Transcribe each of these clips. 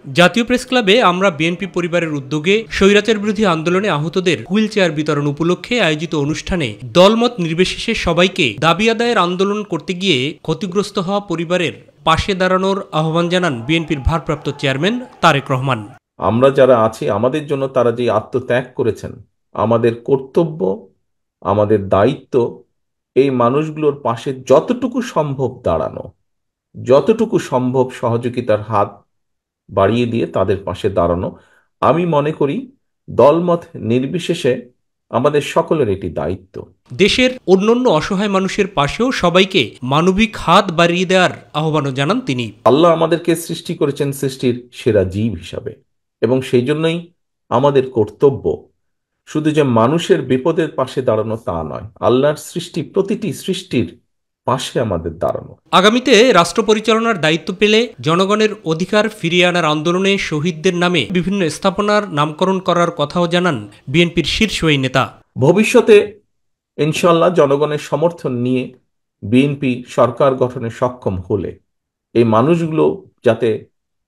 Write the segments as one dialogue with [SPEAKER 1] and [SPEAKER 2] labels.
[SPEAKER 1] জাতীয় প্রেস ক্লাবে আমরা বিএনপি পরিবারের উদ্যোগে স্বৈরাচার বিরোধী আন্দোলনে আহতদের হুইল চেয়ার বিতরণ উপলক্ষে আয়োজিত অনুষ্ঠানে দলমত নির্বিশেষে সবাইকে দাবি আদায়ের আন্দোলন করতে গিয়ে ক্ষতিগ্রস্ত হওয়া পরিবারের পাশে দাঁড়ানোর আহ্বান জানান বিএনপির ভারপ্রাপ্ত চেয়ারম্যান তারেক রহমান।
[SPEAKER 2] আমরা যারা আছি আমাদের জন্য তারা যে আত্মত্যাগ করেছেন, আমাদের কর্তব্য, আমাদের দায়িত্ব এই মানুষগুলোর পাশে যতটুকু সম্ভব দাঁড়ানো, যতটুকু সম্ভব সহযোগিতার হাত বাড়িয়ে দিয়ে তাদের পাশে দাঁড়ানো। আমি মনে করি দলমত নির্বিশেষে আমাদের সকলের এটি দায়িত্ব।
[SPEAKER 1] দেশের অন্যান্য অসহায় মানুষের পাশেও সবাইকে মানবিক হাত বাড়িয়ে দেওয়ার আহ্বানও জানান তিনি।
[SPEAKER 2] আল্লাহ আমাদেরকে সৃষ্টি করেছেন সৃষ্টির সেরা জীব হিসাবে, এবং সেই জন্যই আমাদের কর্তব্য শুধু যে মানুষের বিপদের পাশে দাঁড়ানো তা নয়, আল্লাহর সৃষ্টি প্রতিটি সৃষ্টির পাশে আমাদের দাঁড়ানো।
[SPEAKER 1] আগামীতে রাষ্ট্র পরিচালনার দায়িত্ব পেলে জনগণের অধিকার ফিরিয়ে আনার আন্দোলনে শহীদদের নামে বিভিন্ন স্থাপনার নামকরণ করার কথাও জানান বিএনপির শীর্ষ এই নেতা।
[SPEAKER 2] ভবিষ্যতে ইনশাল্লাহ জনগণের সমর্থন নিয়ে বিএনপি সরকার গঠনে সক্ষম হলে এই মানুষগুলো যাতে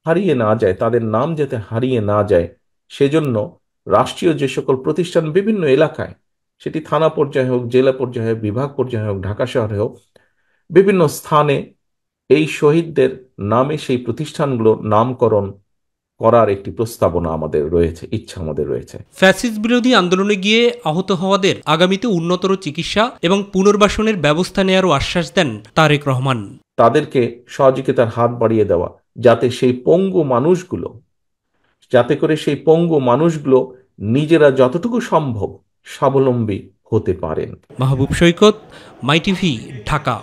[SPEAKER 2] হারিয়ে না যায়, তাদের নাম যাতে হারিয়ে না যায়, সেজন্য রাষ্ট্রীয় যে সকল প্রতিষ্ঠান বিভিন্ন এলাকায়, সেটি থানা পর্যায়ে হোক, জেলা পর্যায়ে হোক, বিভাগ পর্যায়ে হোক, ঢাকা শহরে হোক, বিভিন্ন স্থানে এই শহীদদের নামে সেই প্রতিষ্ঠানগুলো নামকরণ করার একটি প্রস্তাবনা আমাদের রয়েছে, ইচ্ছা আমাদের রয়েছে।
[SPEAKER 1] ফ্যাসিস্ট বিরোধী আন্দোলনে গিয়ে আহত হওয়াদের আগামীতে উন্নতর চিকিৎসা এবং পুনর্বাসনের ব্যবস্থা নেওয়ারও আশ্বাস দেন তারেক রহমান।
[SPEAKER 2] তাদেরকে সহযোগিতার হাত বাড়িয়ে দেওয়া, যাতে সেই পঙ্গু মানুষগুলো নিজেরা যতটুকু সম্ভব স্বাবলম্বী হতে পারেন।
[SPEAKER 1] মাহবুব সৈকত, মাই টিভি, ঢাকা।